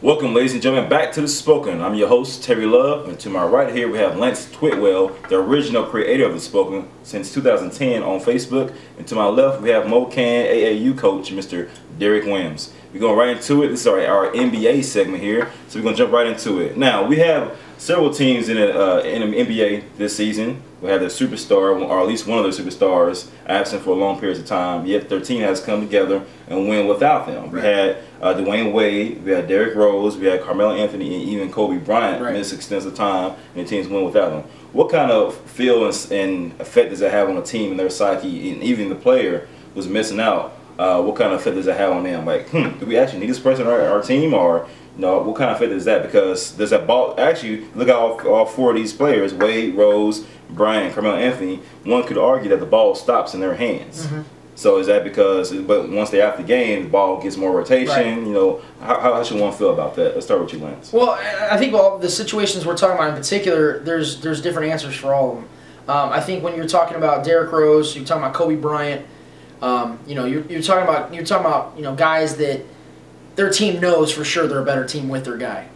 Welcome, ladies and gentlemen, back to The Spoken. I'm your host, Terry Love, and to my right here we have Lance Twidwell, the original creator of The Spoken since 2010 on Facebook. And to my left we have MoCan AAU coach, Mr. Derrick Williams. We're going right into it. This is our NBA segment here, so we're going to jump right into it. Now, we have several teams in the NBA this season. We have their superstar, or at least one of their superstars, absent for a long period of time, yet their team has come together and win without them. We had Dwayne Wade, we had Derrick Rose, we had Carmelo Anthony, and even Kobe Bryant miss extensive time, and the teams win without them. What kind of feel and effect does that have on the team and their psyche, and even the player who's missing out? What kind of effect does that have on them? Like, do we actually need this person on our team, or what kind of effect is that? Because there's that ball. Actually, look at all four of these players: Wade, Rose, Bryant, Carmelo Anthony. One could argue that the ball stops in their hands. So is that because? But once they're out the game, the ball gets more rotation. How should one feel about that? Let's start with you, Lance. Well, I think all the situations we're talking about in particular, there's different answers for all of them. I think when you're talking about Derrick Rose, you're talking about Kobe Bryant. You're talking about guys that their team knows for sure they're a better team with their guy.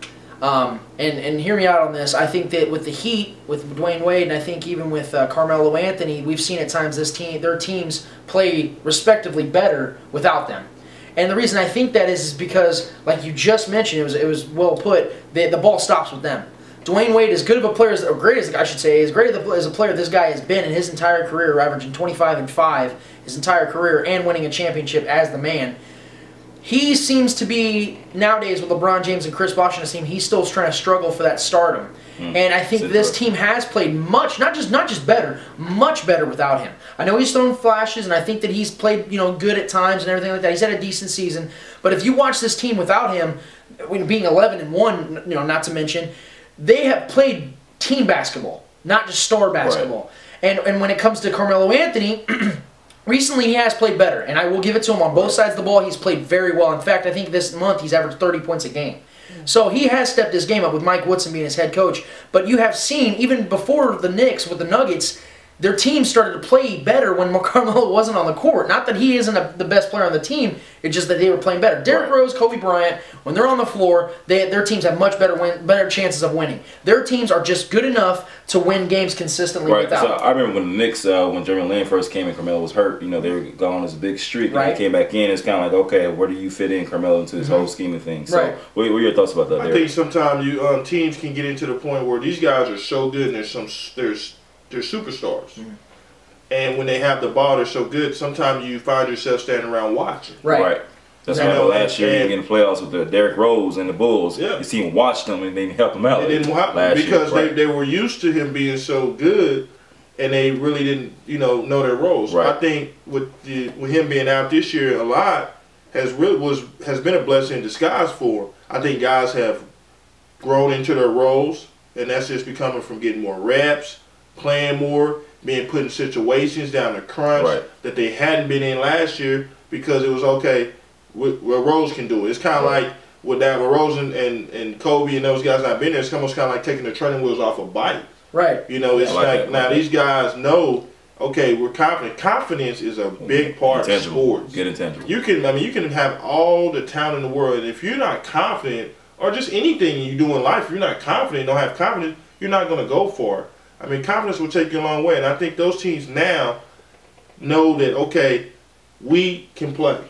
And hear me out on this. I think that with the Heat, with Dwayne Wade, and I think even with Carmelo Anthony, we've seen at times their teams play respectively better without them. And the reason I think that is because, like you just mentioned, it was well put, the ball stops with them. Dwayne Wade, as good of a player, as great as a player this guy has been in his entire career, averaging 25 and 5 his entire career and winning a championship as the man. He seems to be, nowadays with LeBron James and Chris Bosh on his team, he's still trying to struggle for that stardom. And I think this team has played much, not just better, much better without him. I know he's thrown flashes, and I think that he's played good at times and everything like that. He's had a decent season. But if you watch this team without him, being 11-1, not to mention, they have played team basketball, not just star basketball. Right. And when it comes to Carmelo Anthony, recently he has played better, and I will give it to him on both sides of the ball. He's played very well. In fact, I think this month he's averaged 30 points a game. So he has stepped his game up with Mike Woodson being his head coach. But you have seen, even before the Knicks with the Nuggets, their team started to play better when Carmelo wasn't on the court. Not that he isn't the best player on the team, it's just that they were playing better. Derrick Rose, Kobe Bryant, when they're on the floor, their teams have much better chances of winning. Their teams are just good enough to win games consistently without. So I remember when the Knicks, when Jeremy Lin first came in, Carmelo was hurt. They were going on this big streak. When he came back in, it's kind of like, okay, where do you fit in, Carmelo, into this whole scheme of things? So what are your thoughts about that, Derrick? I think sometimes teams can get into the point where these guys are so good and they're superstars. And when they have the ball, they're so good, sometimes you find yourself standing around watching. Right. That's why last year in the playoffs with the Derrick Rose and the Bulls, his team watched them and they didn't help him out. It didn't happen because they were used to him being so good, and they really didn't know their roles. I think with him being out this year a lot has been a blessing in disguise for him. I think guys have grown into their roles, and that's just becoming from getting more reps, playing more, being put in situations down the crunch that they hadn't been in last year because it was okay. Where Rose can do it. It's kind of like with Rose and Kobe and those guys not been there. It's almost kind of like taking the training wheels off a bike. It's like now these guys know. Okay, we're confident. Confidence is a big part of sports. Get intangible. You can have all the talent in the world, and if you're not confident, or just anything you do in life, if you're not confident, don't have confidence, you're not going to go for it. I mean, confidence will take you a long way, and I think those teams now know that, okay, we can play.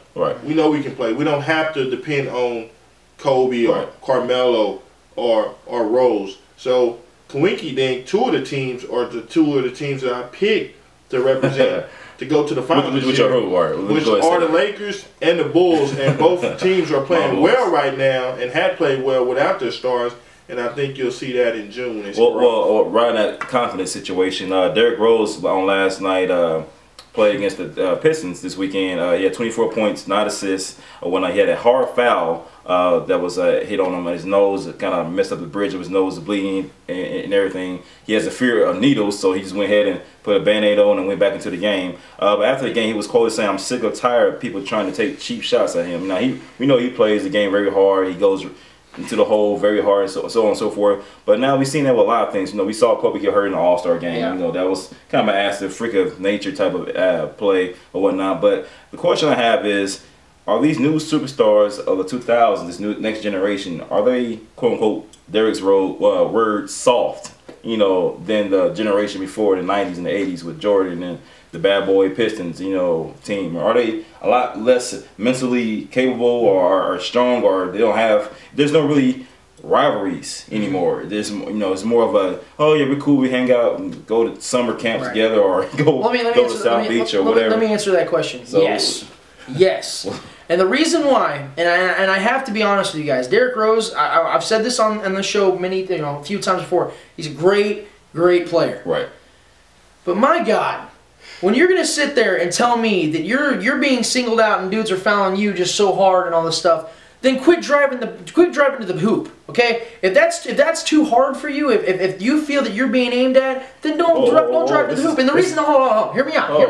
We know we can play. We don't have to depend on Kobe or Carmelo or Rose. So, Kawinki, then two of the teams that I picked to represent to go to the finals which are the Lakers and the Bulls, and both teams are playing well right now and had played well without their stars. And I think you'll see that in June. Well, right in that confidence situation, Derrick Rose on last night played against the Pistons this weekend. He had 24 points, 9 assists. When he had a hard foul that was hit on him on his nose, it kind of messed up the bridge of his nose, bleeding and everything. He has a fear of needles, so he just went ahead and put a Band-Aid on and went back into the game. But after the game, he was quoted saying, "I'm sick or tired of people trying to take cheap shots at him." Now, we know he plays the game very hard. He goes into the hole very hard, so on and so forth. But now we've seen that with a lot of things. We saw Kobe get hurt in the All-Star game. That was kind of an freak of nature type of play or whatnot. But the question I have is, are these new superstars of the 2000s, this new next generation, are they quote unquote Derrick's word soft? You know, than the generation before the 90s and the 80s with Jordan and the bad boy Pistons, you know, team? Are they a lot less mentally capable or strong, or they don't have? There's no really rivalries anymore. There's, you know, it's more of a, oh yeah, we're cool, we hang out and go to summer camp together, or go to South Beach or whatever. Let me answer that question. So, yes. And the reason why, and I have to be honest with you guys, Derrick Rose, I've said this on the show a few times before. He's a great player. Right. But my God, when you're gonna sit there and tell me that you're being singled out and dudes are fouling you just so hard and all this stuff, then quit driving to the hoop. Okay? If that's too hard for you, if you feel that you're being aimed at, then don't drive to the hoop. And the reason, hold on, hear me out.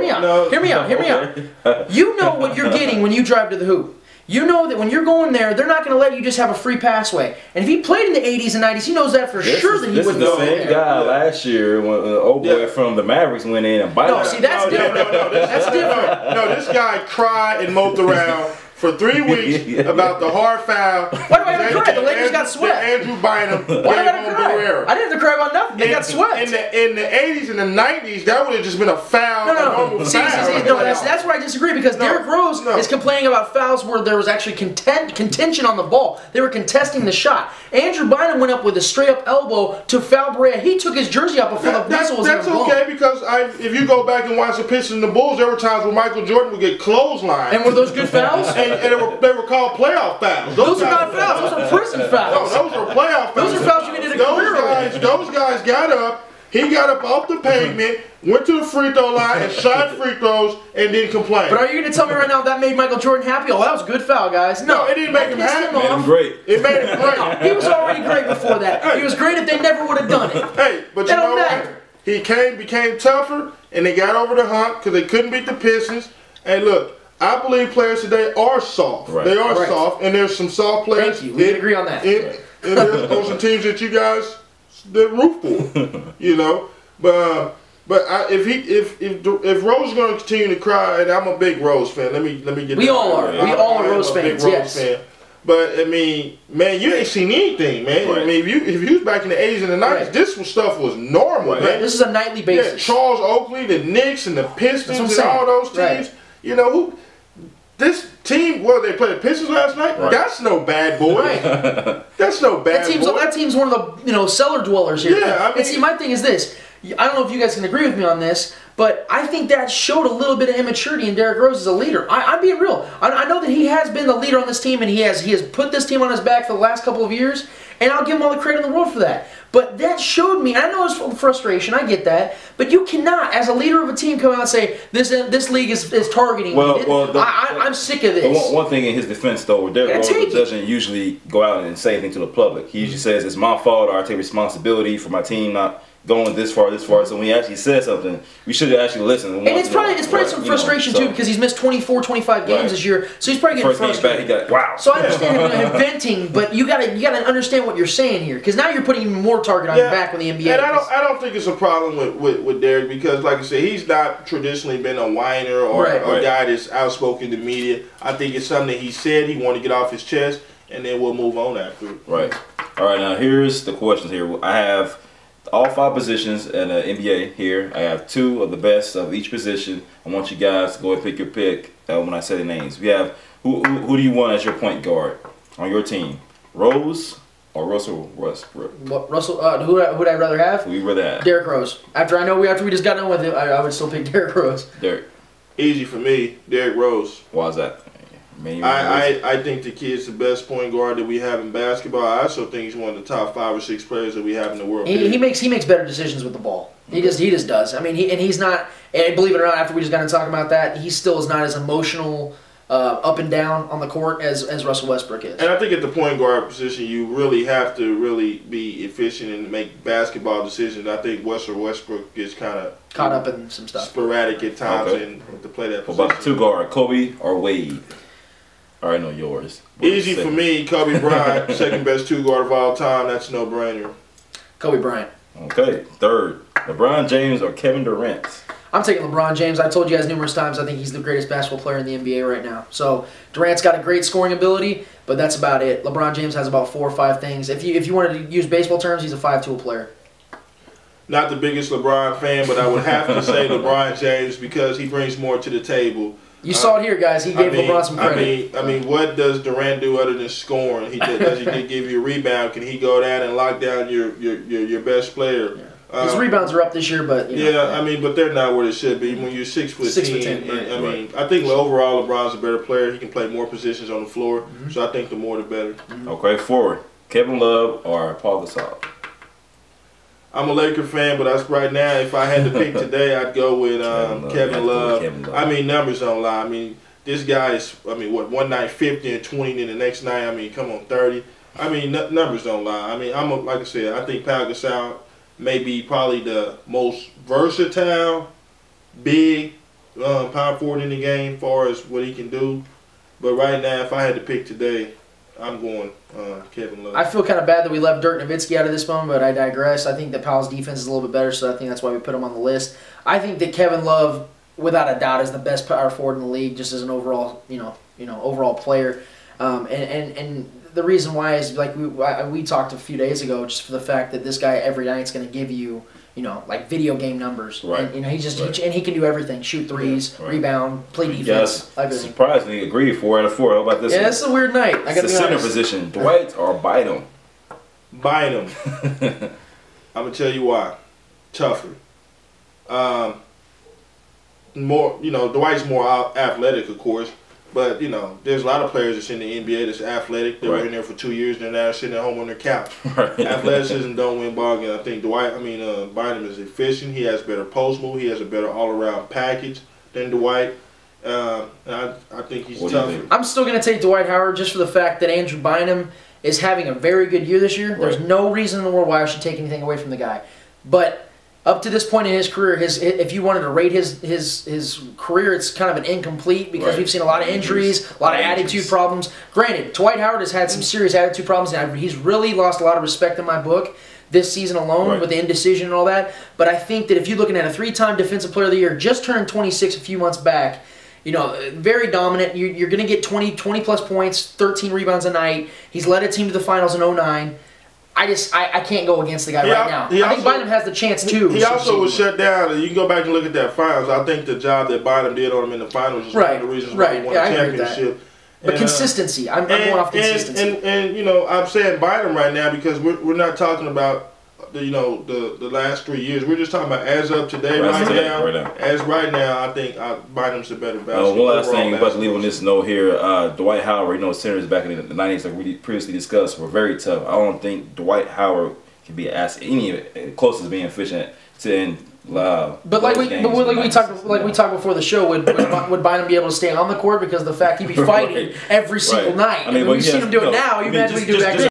You know what you're getting when you drive to the hoop. You know that when you're going there, they're not going to let you just have a free passway. And if he played in the 80s and 90s, he knows that for sure that he wouldn't go there. This is the same guy last year when the old boy from the Mavericks went in and bited. No, see, that's different. That's different. No, this guy cried and moped around for 3 weeks about the hard foul. Why do I have to cry? The Lakers got swept. Andrew Bynum. Why do I have to cry? I didn't have to cry about nothing. They got swept. In the 80s and the 90s, that would have just been a foul. No. See, that's where I disagree, because Derrick Rose is complaining about fouls where there was actually contention on the ball. They were contesting the shot. Andrew Bynum went up with a straight-up elbow to foul Barea. He took his jersey out before the whistle was even blown. That's okay, because if you go back and watch the Pistons and the Bulls, there were times where Michael Jordan would get clotheslined. And were those good fouls? And they were called playoff fouls. Those are not fouls. Those are prison fouls. No, those are playoff fouls. Those are fouls you needed a career with. Those guys got up. He got up off the pavement, went to the free throw line, and shot free throws, and didn't complain. But are you going to tell me right now that made Michael Jordan happy? Oh, that was a good foul, guys. No, it didn't make him happy. It made him great. It made him great. He was already great before that. He was great if they never would have done it. Hey, but you know what? He became tougher, and they got over the hump because they couldn't beat the Pistons. Hey, look. I believe players today are soft. Right. They are soft, and there's some soft players. Thank you. We can agree on that. And there's some teams that you guys that root for, you know. But if Rose is going to continue to cry, and I'm a big Rose fan. Let me get. We all are. We all are Rose fans. Yes. But I mean, man, you ain't seen anything, man. Right. I mean, if you was back in the 80s and the 90s, this stuff was normal, man. This is a nightly basis. Yeah, Charles Oakley, the Knicks, and the Pistons, and all those teams. You know this team, they played the Pistons last night. Right. That's no bad boy. That's no bad boy. That team's one of the cellar dwellers here. Yeah, I mean, and see, my thing is this. I don't know if you guys can agree with me on this, but I think that showed a little bit of immaturity in Derrick Rose as a leader. I'm being real. I know that he has been the leader on this team, and he has put this team on his back for the last couple of years, and I'll give him all the credit in the world for that. But that showed me, I know it's frustration, I get that, but you cannot, as a leader of a team, come out and say, this league is targeting me. I'm sick of this. One thing in his defense, though, Derrick Rose doesn't usually go out and say anything to the public. He usually says, it's my fault, or I take responsibility for my team not going this far. So when he actually says something, we should actually listen. And it's probably some frustration too, because he's missed 24, 25 games this year, so he's probably getting frustrated. He got, wow. So I understand him venting, but you gotta understand what you're saying here, because now you're putting even more target on your back with the NBA. And I don't think it's a problem with Derrick, because like I said, he's not traditionally been a whiner or a guy that's outspoken to media. I think it's something that he said he wanted to get off his chest, and then we'll move on after. Right. All right. Now here's the questions here. I have all 5 positions in the NBA here. I have 2 of the best of each position. I want you guys to go and pick your pick when I say the names. We have who do you want as your point guard on your team? Rose or Russell Westbrook? Who would I rather have? Who would you rather have? Derrick Rose. After we just got done with it, I would still pick Derrick Rose. Derrick. Easy for me, Derrick Rose. Why is that? I think the kid's the best point guard that we have in basketball. I also think he's one of the top 5 or 6 players that we have in the world. He makes better decisions with the ball. He just does. I mean, he's not. And believe it or not, after we just got to talk about that, he still is not as emotional up and down on the court as Russell Westbrook is. And I think at the point guard position, you really have to really be efficient and make basketball decisions. I think Russell Westbrook gets kind of caught up in some stuff, sporadic at times, and to play that position. What about the 2 guard, Kobe or Wade? I already know yours. Easy for me, Kobe Bryant, second best 2 guard of all time. That's no brainer. Kobe Bryant. Okay, 3rd, LeBron James or Kevin Durant? I'm taking LeBron James. I told you guys numerous times I think he's the greatest basketball player in the NBA right now. So Durant's got a great scoring ability, but that's about it. LeBron James has about 4 or 5 things. If you wanted to use baseball terms, he's a 5-tool player. Not the biggest LeBron fan, but I would have to say LeBron James because he brings more to the table. You saw it here, guys. He gave LeBron some credit. I mean, what does Durant do other than scoring? Does he give you a rebound? Can he go down and lock down your best player? Yeah. His rebounds are up this year, but I mean, but they're not where they should be. When you're 6'10", right. I mean, I think overall LeBron's a better player. He can play more positions on the floor, so I think the more the better. Okay, forward, Kevin Love or Paul Gasol? I'm a Laker fan, but right now, if I had to pick today, I'd go with Kevin Love. I mean, numbers don't lie. I mean, this guy is, what, one night 50 and 20, and the next night, come on, 30. I mean, numbers don't lie. I mean, like I said, I think Paul Gasol may be probably the most versatile, big power forward in the game as far as what he can do. But right now, if I had to pick today, I'm going Kevin Love. I feel kind of bad that we left Dirk Nowitzki out of this one, but I digress. I think that Powell's defense is a little bit better, so I think that's why we put him on the list. I think that Kevin Love, without a doubt, is the best power forward in the league, just as an overall, overall player. And the reason why is like we talked a few days ago, just for the fact that this guy every night is going to give you, like video game numbers. Right. And he can do everything: shoot threes, rebound, play defense. Yes. Everything. Surprisingly, agreed 4 out of 4. How about this? Yeah, it's a weird night. I got to be center honest. position: Dwight or Bynum? Bynum. I'm gonna tell you why. Tougher. More, Dwight's more athletic, of course. But, there's a lot of players that's in the NBA that's athletic. They were in there for 2 years, and they're now sitting at home on their couch. Right. Athleticism don't win ball games. I think Bynum is efficient. He has better post move. He has a better all-around package than Dwight. And I think he's tougher. I'm still going to take Dwight Howard just for the fact that Andrew Bynum is having a very good year this year. Right. There's no reason in the world why I should take anything away from the guy. But up to this point in his career, if you wanted to rate his career, it's kind of an incomplete because we've seen a lot of injuries, a lot of attitude problems. Granted, Dwight Howard has had some serious attitude problems, and he's really lost a lot of respect in my book this season alone with the indecision and all that. But I think that if you're looking at a 3-time Defensive Player of the Year, just turned 26 a few months back, very dominant. You're going to get 20-plus points, 13 rebounds a night. He's led a team to the finals in 2009. I can't go against the guy right now. I think Bynum has the chance too. He also was shut down. You can go back and look at that finals. I think the job that Bynum did on him in the finals is one of the reasons why he won the championship. But consistency. I'm going off consistency. And I'm saying Bynum right now because we're not talking about the last 3 years. We're just talking about as of today, right now. As right now, I think Bynum's a better basketball. One last thing, about to leave on this note here. Dwight Howard, centers back in the 90s, like we previously discussed, were very tough. I don't think Dwight Howard can be asked any close to being efficient to but like we talked before the show, would Bynum be able to stay on the court because of the fact he'd be fighting every single night? We've seen him do it now. You imagine we do it back then.